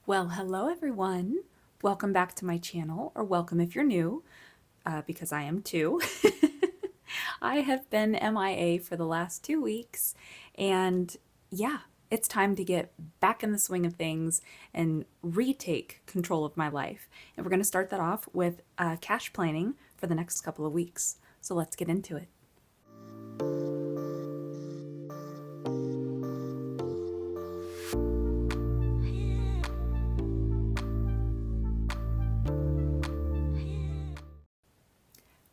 Well, hello everyone. Welcome back to my channel, or welcome if you're new, because I am too. I have been MIA for the last 2 weeks, and yeah, it's time to get back in the swing of things and retake control of my life. And we're going to start that off with cash planning for the next couple of weeks. So let's get into it.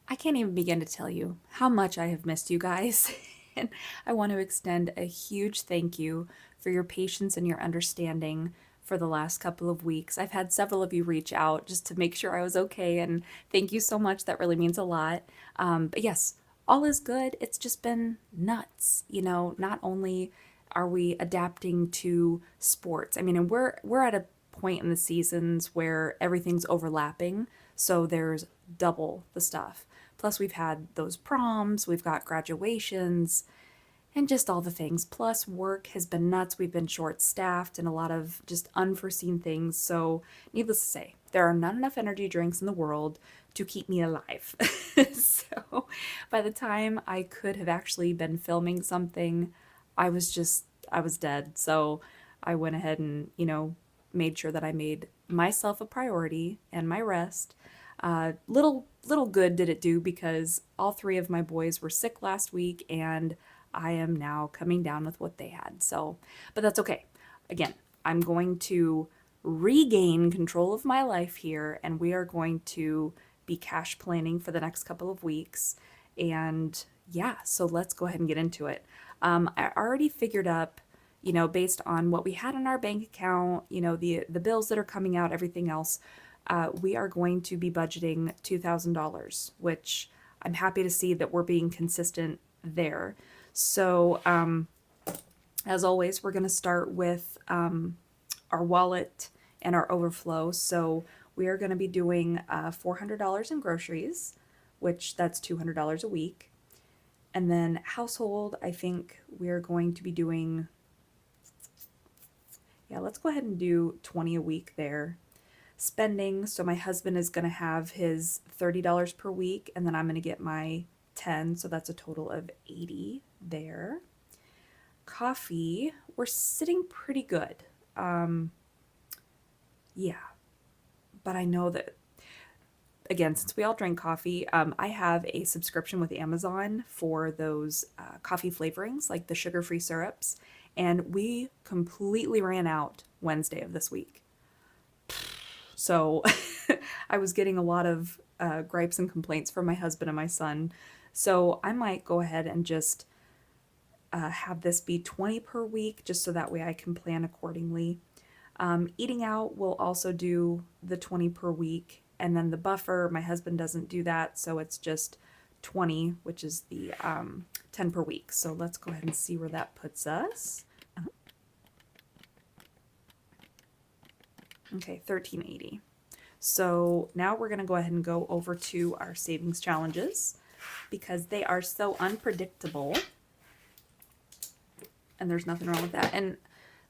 I can't even begin to tell you how much I have missed you guys. And I want to extend a huge thank you for your patience and your understanding for the last couple of weeks. I've had several of you reach out just to make sure I was okay, and thank you so much. That really means a lot. But yes, all is good. It's just been nuts. You know, not only are we adapting to sports, I mean, and we're at a point in the seasons where everything's overlapping, so there's double the stuff. Plus, we've had those proms, we've got graduations, and just all the things. Plus, work has been nuts. We've been short staffed and a lot of just unforeseen things. So, needless to say, there are not enough energy drinks in the world to keep me alive. So, by the time I could have actually been filming something, I was dead. So, I went ahead and, made sure that I made myself a priority and my rest. Little good did it do because all three of my boys were sick last week, and I am now coming down with what they had. So, but that's okay. Again, I'm going to regain control of my life here, and we are going to be cash planning for the next couple of weeks. And yeah, so let's go ahead and get into it. I already figured up, based on what we had in our bank account, the bills that are coming out, everything else, we are going to be budgeting $2,000, which I'm happy to see that we're being consistent there. So, as always, we're going to start with our wallet and our overflow. So we are going to be doing $400 in groceries, which that's $200 a week. And then household, I think we're going to be doing, let's go ahead and do 20 a week there. Spending, so my husband is going to have his $30 per week, and then I'm going to get my 10, so that's a total of 80 there. Coffee, we're sitting pretty good. Yeah, but I know that, again, since we all drink coffee, I have a subscription with Amazon for those coffee flavorings, like the sugar-free syrups, and we completely ran out Wednesday of this week. So I was getting a lot of gripes and complaints from my husband and my son. So I might go ahead and just have this be 20 per week, just so that way I can plan accordingly. Eating out will also do the 20 per week. And then the buffer, my husband doesn't do that. So it's just 20, which is the 10 per week. So let's go ahead and see where that puts us. Okay, $13.80. So now we're going to go ahead and go over to our savings challenges because they are so unpredictable. And there's nothing wrong with that. And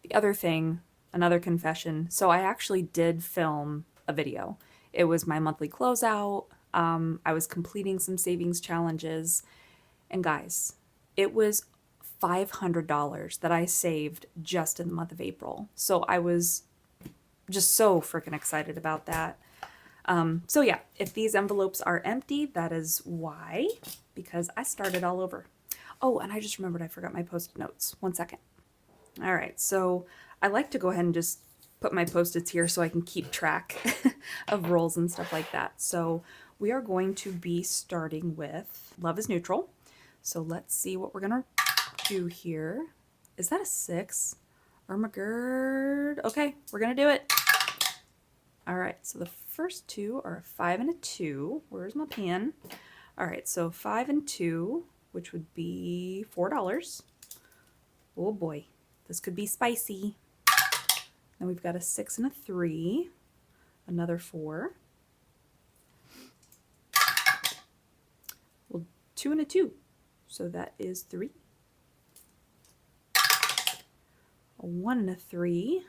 the other thing, another confession. So I actually did film a video. It was my monthly closeout. I was completing some savings challenges. And guys, it was $500 that I saved just in the month of April. So I was just so freaking excited about that. So yeah, if these envelopes are empty, that is why, because I started all over. Oh, and I just remembered I forgot my post-it notes. 1 second. All right, so I like to go ahead and just put my post-its here so I can keep track of rolls and stuff like that. So we are going to be starting with Love is Neutral. So let's see what we're gonna do here. Is that a 6? Ermagerd. Okay, we're gonna do it. All right, so the first two are a 5 and a 2. Where's my pen? All right, so 5 and 2, which would be $4. Oh boy, this could be spicy. Then we've got a 6 and a 3, another 4. Well, 2 and a 2, so that is 3. A 1 and a 3,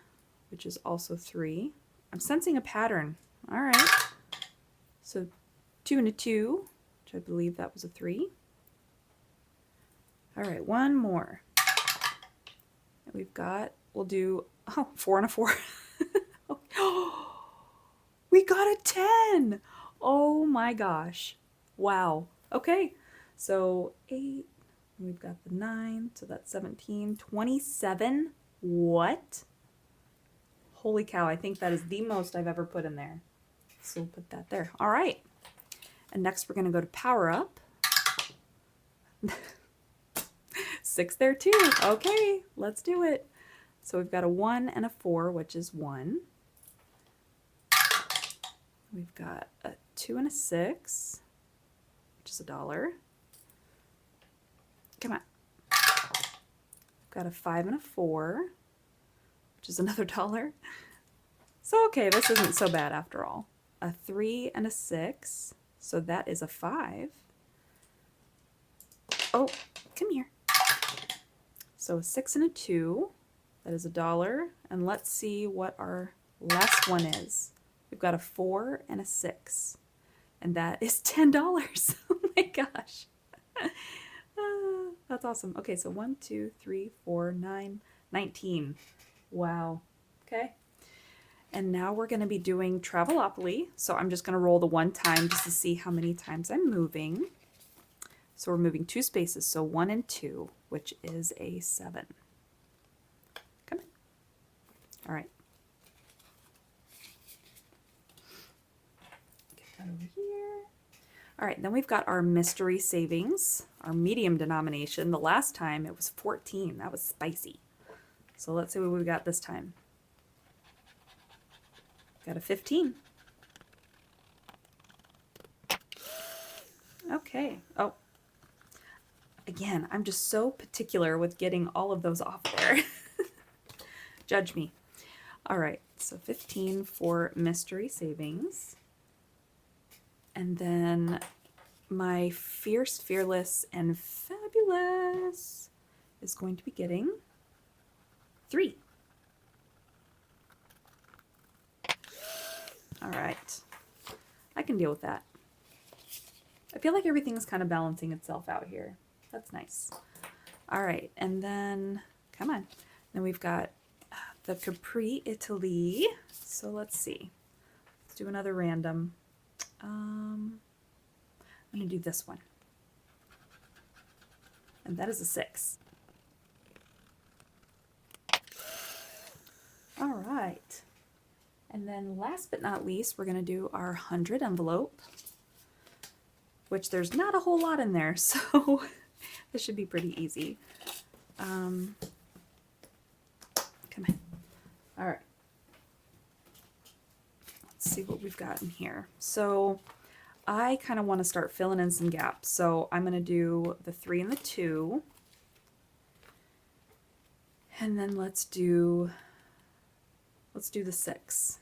which is also 3. I'm sensing a pattern. All right. So 2 and a 2, which I believe that was a 3. All right, one more. And we've got, we'll do, 4 and a 4. We got a 10. Oh my gosh. Wow. Okay. So 8, we've got the 9, so that's 17, 27. What? Holy cow, I think that is the most I've ever put in there. So we'll put that there. All right. And next we're going to go to power up. 6 there too. Okay, let's do it. So we've got a 1 and a 4, which is 1. We've got a 2 and a 6, which is $1. Come on. We've got a 5 and a 4, which is another $1. So, okay, this isn't so bad after all. A 3 and a 6, so that is a 5. Oh, come here. So a 6 and a 2, that is $1. And let's see what our last one is. We've got a 4 and a 6, and that is $10. Oh my gosh. That's awesome. Okay, so 1, 2, 3, 4, 9, 19. Wow. Okay. And now we're going to be doing Travelopoly. So I'm just going to roll the 1 time just to see how many times I'm moving. So we're moving 2 spaces. So 1 and 2, which is a 7. Come in. All right. Get that over here. All right, then we've got our mystery savings, our medium denomination. The last time it was 14. That was spicy. So let's see what we got this time. Got a 15. Okay. Oh, again, I'm just so particular with getting all of those off there. Judge me. All right, so 15 for mystery savings. And then my fierce, fearless, and fabulous is going to be getting 3. All right, I can deal with that. I feel like everything's kind of balancing itself out here. That's nice. All right, and then, come on. Then we've got the Capri Italy. So let's see. Let's do another random. I'm going to do this one. And that is a 6. All right. And then last but not least, we're going to do our 100 envelope, which there's not a whole lot in there, so this should be pretty easy. Come on. All right. Let's see what we've got in here. So I kind of want to start filling in some gaps. So I'm going to do the 3 and the 2. And then let's do the 6.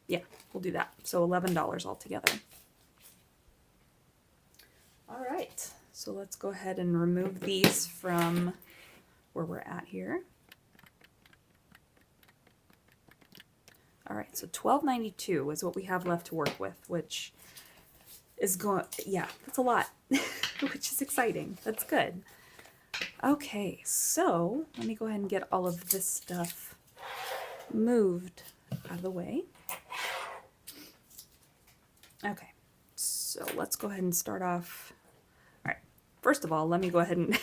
Yeah, we'll do that. So $11 altogether. All right, so let's go ahead and remove these from where we're at here. All right, so $12.92 is what we have left to work with, which is going, yeah, that's a lot, which is exciting. That's good. Okay, so let me go ahead and get all of this stuff moved out of the way. Okay, so let's go ahead and start off. All right, first of all, let me go ahead and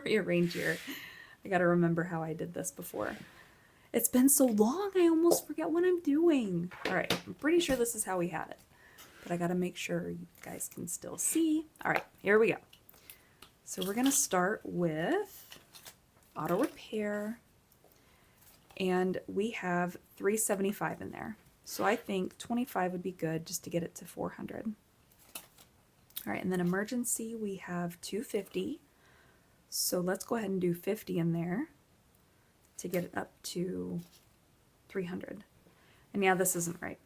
rearrange here. I got to remember how I did this before. It's been so long, I almost forget what I'm doing. All right, I'm pretty sure this is how we had it, but I got to make sure you guys can still see. All right, here we go. So we're going to start with auto repair, and we have $375 in there. So I think 25 would be good just to get it to 400. All right, and then emergency, we have 250. So let's go ahead and do 50 in there to get it up to 300. And yeah, this isn't right.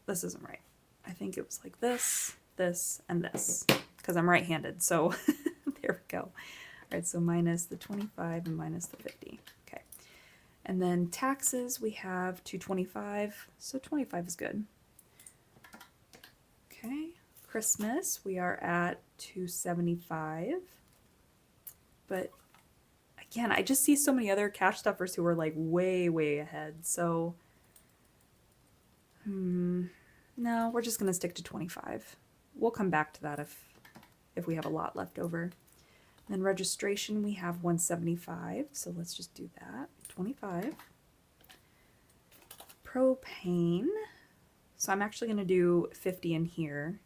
This isn't right. I think it was like this, this, and this, because I'm right-handed. So there we go. All right, so minus the 25 and minus the 50. Okay. And then taxes, we have $225, so 25 is good. Okay, Christmas, we are at $275. But again, I just see so many other cash stuffers who are like way, way ahead. So, no, we're just going to stick to 25. We'll come back to that if we have a lot left over. Then registration, we have 175, so let's just do that. 25. Propane, so I'm actually going to do 50 in here,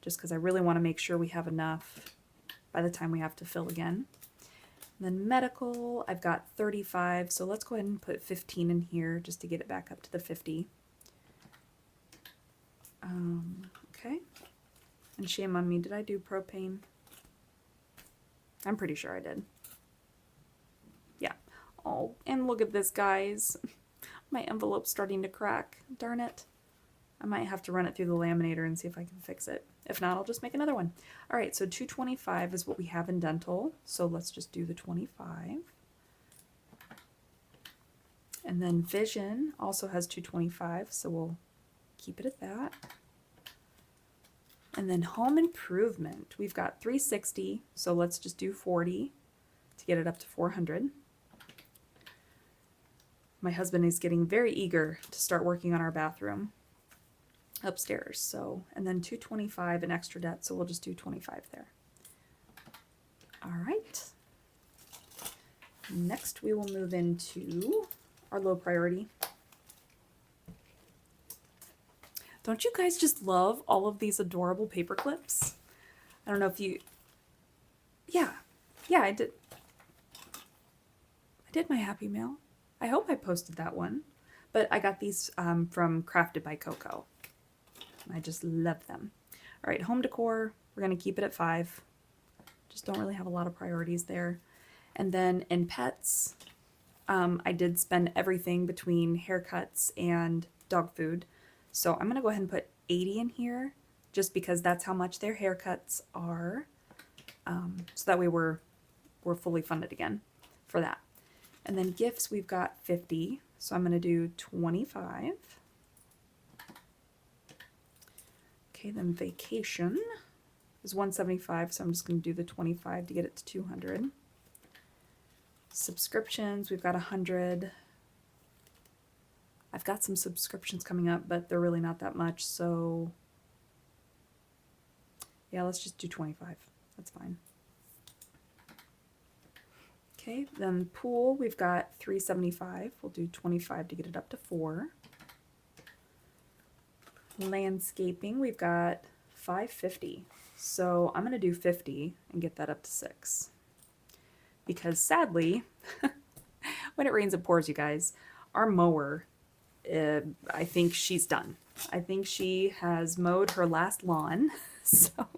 just because I really want to make sure we have enough by the time we have to fill again. And then medical, I've got 35, so let's go ahead and put 15 in here just to get it back up to the 50. Okay. And shame on me, did I do propane? I'm pretty sure I did. Yeah. Oh, and look at this, guys. My envelope's starting to crack. Darn it. I might have to run it through the laminator and see if I can fix it. If not, I'll just make another one. All right, so 225 is what we have in dental. So let's just do the 25. And then vision also has 225, so we'll keep it at that. And then home improvement, we've got 360, so let's just do 40 to get it up to 400. My husband is getting very eager to start working on our bathroom upstairs, so, and then 225 in extra debt, so we'll just do 25 there. All right. Next we will move into our low priority. Don't you guys just love all of these adorable paper clips? I don't know if you... Yeah, I did. I did my Happy Mail. I hope I posted that one. But I got these from Crafted by Coco. I just love them. All right, home decor, we're going to keep it at 5. Just don't really have a lot of priorities there. And then in pets, I did spend everything between haircuts and dog food. So I'm going to go ahead and put 80 in here just because that's how much their haircuts are. So that way we're fully funded again for that. And then gifts, we've got 50. So I'm going to do 25. Okay, then vacation is 175. So I'm just going to do the 25 to get it to 200. Subscriptions, we've got 100. I've got some subscriptions coming up, but they're really not that much, so yeah, let's just do 25. That's fine. Okay, then pool, we've got 375. We'll do 25 to get it up to 4. Landscaping, we've got 550. So I'm going to do 50 and get that up to 6. Because sadly, when it rains, it pours, you guys. Our mower, I think she's done. I think she has mowed her last lawn. So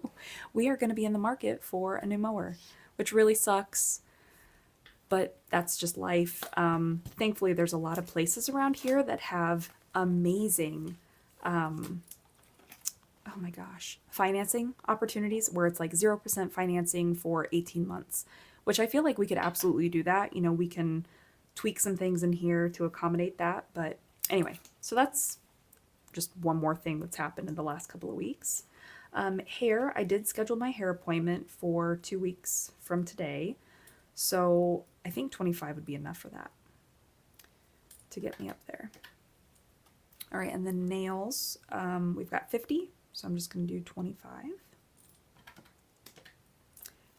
we are going to be in the market for a new mower, which really sucks. But that's just life. Thankfully, there's a lot of places around here that have amazing, oh my gosh, financing opportunities where it's like 0% financing for 18 months, which I feel like we could absolutely do that. You know, we can tweak some things in here to accommodate that. But anyway, so that's just one more thing that's happened in the last couple of weeks. Hair, I did schedule my hair appointment for 2 weeks from today. So I think 25 would be enough for that to get me up there. All right, and then nails, we've got 50, so I'm just going to do 25.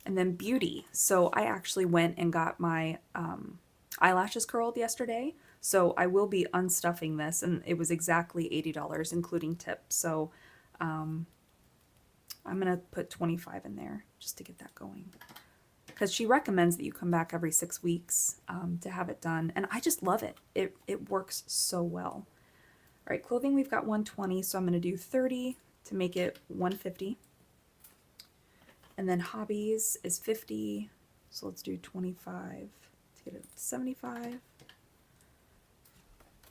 And then beauty. So I actually went and got my eyelashes curled yesterday. So I will be unstuffing this, and it was exactly $80, including tips. So I'm going to put 25 in there just to get that going. Because she recommends that you come back every 6 weeks to have it done. And I just love it. It works so well. All right, clothing, we've got 120, so I'm going to do 30 to make it 150. And then hobbies is 50, so let's do 25 to get it to 75.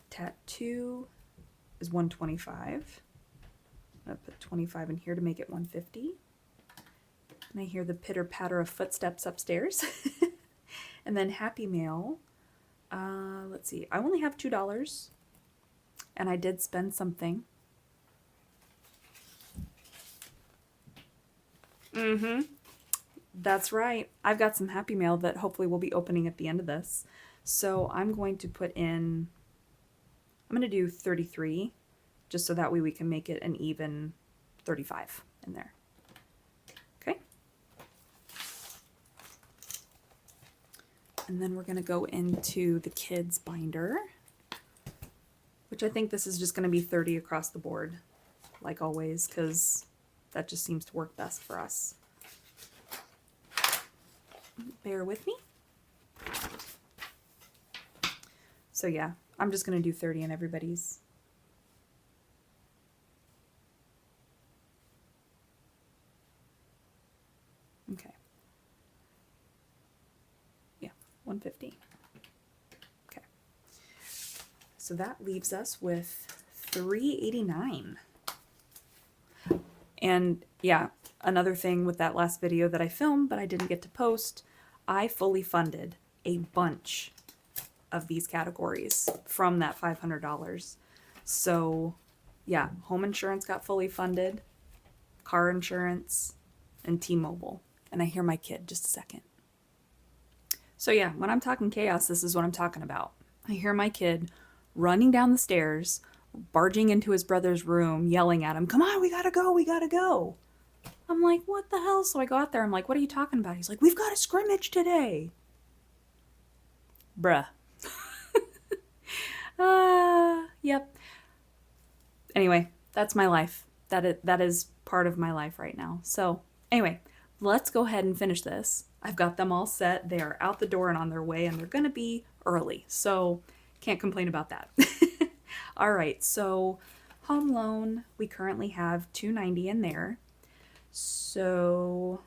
Tattoo is 125. I'm going to put 25 in here to make it 150. And I hear the pitter patter of footsteps upstairs. And then Happy Mail, Let's see. I only have $2 and I did spend something. That's right. I've got some Happy Mail that hopefully we'll be opening at the end of this. So I'm going to put in, I'm going to do 33 just so that way we can make it an even 35 in there. Okay. And then we're going to go into the kids binder, which I think this is just going to be 30 across the board, like always, because that just seems to work best for us. Bear with me. So yeah, I'm just going to do 30 in everybody's. Okay. Yeah, 150. Okay. So that leaves us with $389. And yeah, another thing with that last video that I filmed but I didn't get to post, I fully funded a bunch of these categories from that $500. So yeah, home insurance got fully funded, car insurance, and T-Mobile. And I hear my kid, just a second. So yeah, when I'm talking chaos, this is what I'm talking about. I hear my kid running down the stairs, barging into his brother's room, yelling at him, "Come on, we gotta go, we gotta go." I'm like, what the hell? So I go out there, I'm like, what are you talking about? He's like, "We've got a scrimmage today." Bruh. Yep. Anyway, that's my life. That is part of my life right now. So anyway, let's go ahead and finish this. I've got them all set. They are out the door and on their way, and they're going to be early. So can't complain about that. All right. So home loan, we currently have $290 in there. So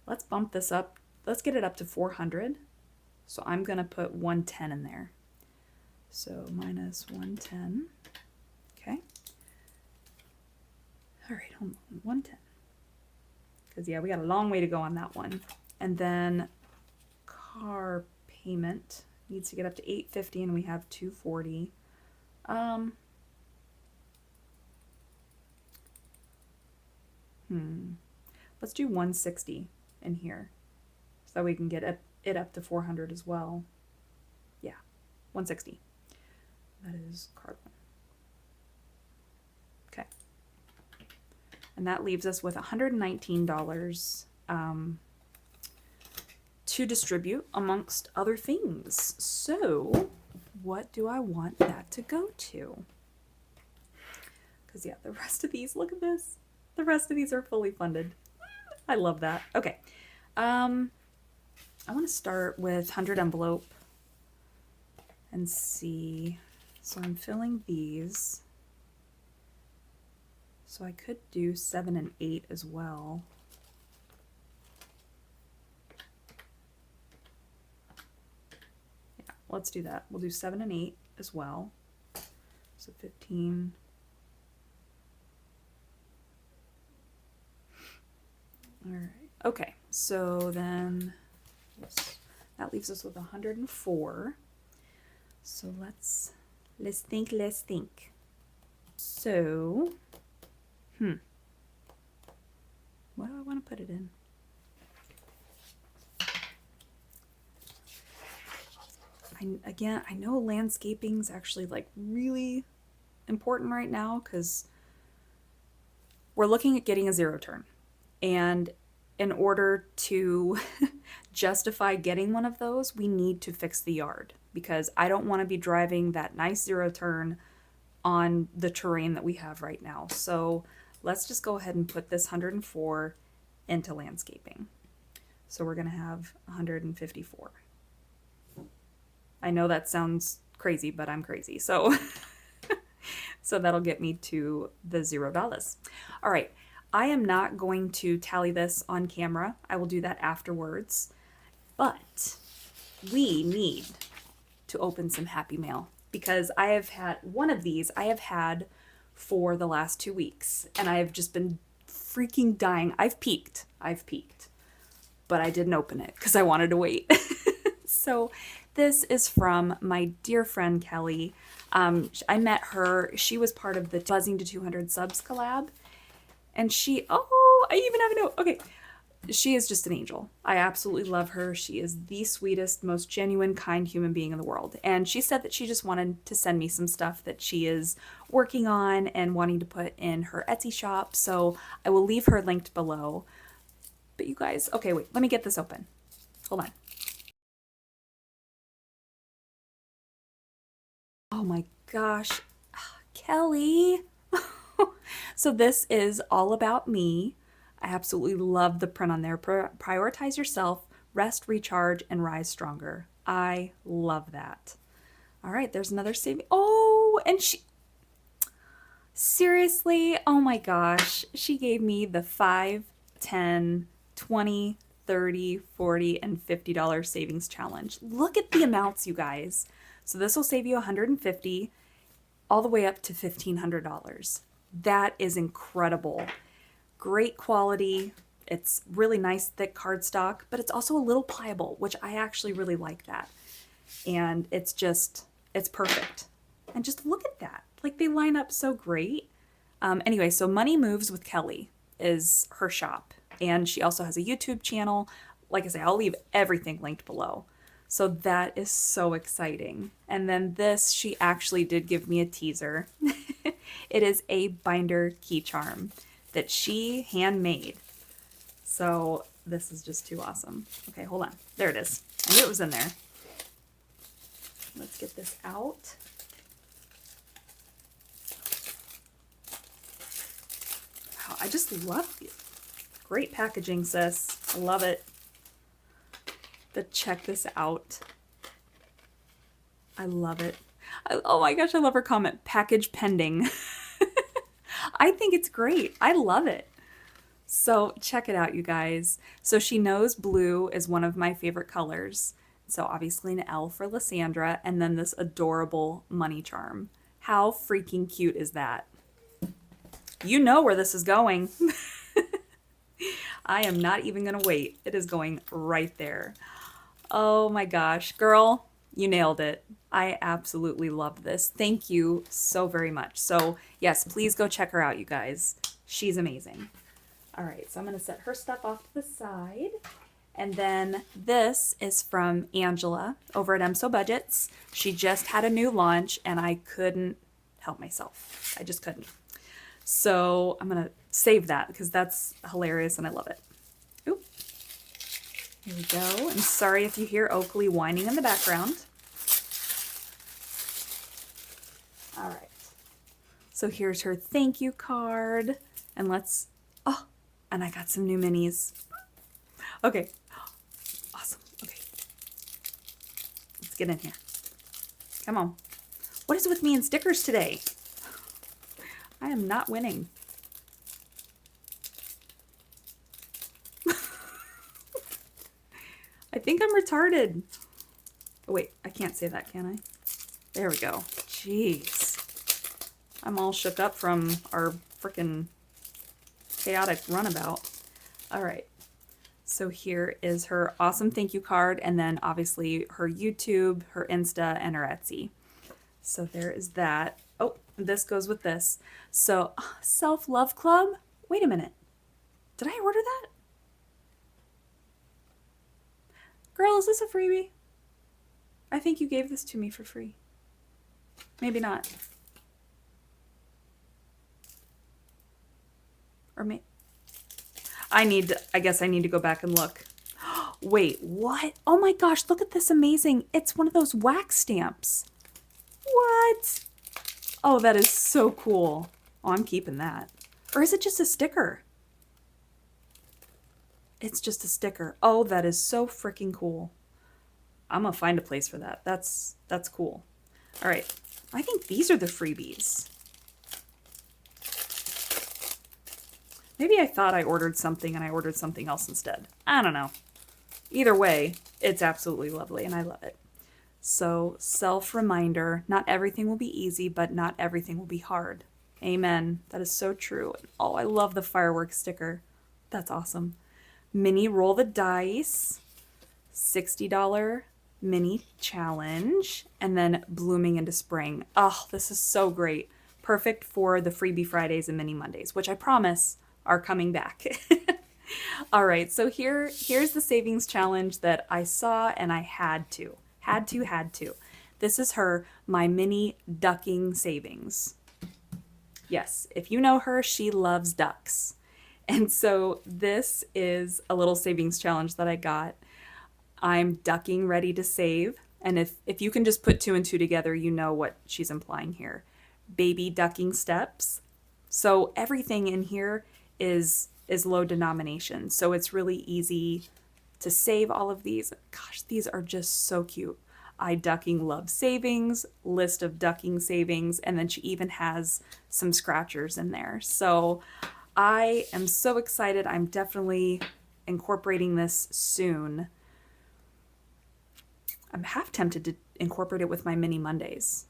let's bump this up. Let's get it up to $400. So I'm going to put $110 in there. So minus $110. Okay. All right, hold on, $110. Because yeah, we got a long way to go on that one. And then car payment needs to get up to $850, and we have $240. Let's do $160 in here, so that we can get it up to $400 as well. Yeah, $160. That is card one. Okay. And that leaves us with $119 to distribute amongst other things. So what do I want that to go to? Because yeah, the rest of these, look at this. The rest of these are fully funded. I love that. Okay. I want to start with 100 envelope and see. So I'm filling these. So I could do 7 and 8 as well. Yeah, let's do that. We'll do 7 and 8 as well. So 15. All right. Okay. So then that leaves us with 104. So let's think. So, what do I want to put it in? I know landscaping's actually like really important right now because we're looking at getting a zero turn. And in order to justify getting one of those, we need to fix the yard because I don't want to be driving that nice zero turn on the terrain that we have right now. So let's just go ahead and put this 104 into landscaping. So we're going to have 154. I know that sounds crazy, but I'm crazy. So, so that'll get me to the $0. All right. I am not going to tally this on camera. I will do that afterwards. But we need to open some Happy Mail because I have had one of these I have had for the last 2 weeks and I have just been freaking dying. I've peaked, but I didn't open it because I wanted to wait. So this is from my dear friend Kelly. I met her. She was part of the Buzzing to 200 Subs collab. And she, oh, I even have a note. Okay. She is just an angel. I absolutely love her. She is the sweetest, most genuine, kind human being in the world. And she said that she just wanted to send me some stuff that she is working on and wanting to put in her Etsy shop. So I will leave her linked below. But you guys, okay, wait, let me get this open. Hold on. Oh my gosh, Kelly. So this is all about me. I absolutely love the print on there. Prioritize yourself, rest, recharge, and rise stronger. I love that. All right, there's another saving. Oh, and she, seriously, oh my gosh. She gave me the 5, 10, 20, 30, 40, and $50 savings challenge. Look at the amounts, you guys. So this will save you $150 all the way up to $1,500. That is incredible. Great quality. It's really nice, thick cardstock, but it's also a little pliable, which I actually really like that. And it's perfect. And just look at that. Like, they line up so great. Anyway, so Money Moves with Kelly is her shop. And she also has a YouTube channel. Like I say, I'll leave everything linked below. So that is so exciting. And then this, she actually did give me a teaser. It is a binder key charm that she handmade. So this is just too awesome. Okay, hold on. There it is. I knew it was in there. Let's get this out. Wow, I just love it. Great packaging, sis. I love it. But check this out. I love it. Oh my gosh, I love her comment. Package pending. I think it's great. I love it. So check it out, you guys. So she knows blue is one of my favorite colors. So obviously an L for Lysandra, and then this adorable money charm. How freaking cute is that? You know where this is going. I am not even gonna wait. It is going right there. Oh my gosh, girl, you nailed it. I absolutely love this. Thank you so very much. So yes, please go check her out, you guys. She's amazing. All right, so I'm gonna set her stuff off to the side. And then this is from Angela over at EmsoBudgets. She just had a new launch and I couldn't help myself. I just couldn't. So I'm gonna save that because that's hilarious and I love it. Oop. Here we go. I'm sorry if you hear Oakley whining in the background. All right. So here's her thank you card. And let's, oh, and I got some new minis. Okay. Awesome. Okay. Let's get in here. Come on. What is with me and stickers today? I am not winning. I think I'm retarded. Oh, wait, I can't say that, can I? There we go. Jeez. I'm all shook up from our frickin' chaotic runabout. All right. So here is her awesome thank you card, and then obviously her YouTube, her Insta, and her Etsy. So there is that. Oh, this goes with this. So, Self-Love Club? Wait a minute. Did I order that? Girl, is this a freebie? I think you gave this to me for free. Maybe not. Or maybe... I guess I need to go back and look. Wait, what? Oh my gosh, look at this amazing. It's one of those wax stamps. What? Oh, that is so cool. Oh, I'm keeping that. Or is it just a sticker? It's just a sticker. Oh, that is so freaking cool. I'm gonna find a place for that. That's cool. All right. I think these are the freebies. Maybe I thought I ordered something and I ordered something else instead. I don't know. Either way, it's absolutely lovely and I love it. So, self-reminder, not everything will be easy, but not everything will be hard. Amen. That is so true. Oh, I love the fireworks sticker. That's awesome. mini roll the dice, $60 mini challenge, and then blooming into spring. Oh, this is so great. Perfect for the freebie Fridays and mini Mondays, which I promise are coming back. All right, so here's the savings challenge that I saw and I had to. This is my mini ducking savings. Yes, if you know her, she loves ducks. And so this is a little savings challenge that I got. I'm ducking ready to save. And if you can just put two and two together, you know what she's implying here. Baby ducking steps. So everything in here is low denomination. So it's really easy to save all of these. Gosh, these are just so cute. I ducking love savings, list of ducking savings, and then she even has some scratchers in there. So I am so excited. I'm definitely incorporating this soon. I'm half tempted to incorporate it with my mini Mondays.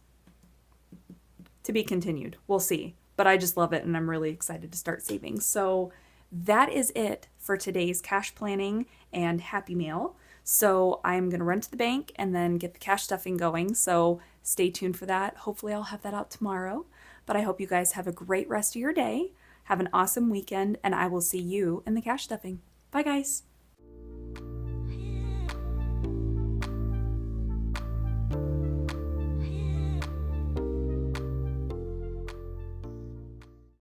To be continued. We'll see. But I just love it and I'm really excited to start saving. So that is it for today's cash planning and happy meal. So I'm going to run to the bank and then get the cash stuffing going. So stay tuned for that. Hopefully I'll have that out tomorrow. But I hope you guys have a great rest of your day. Have an awesome weekend and I will see you in the cash stuffing. Bye guys.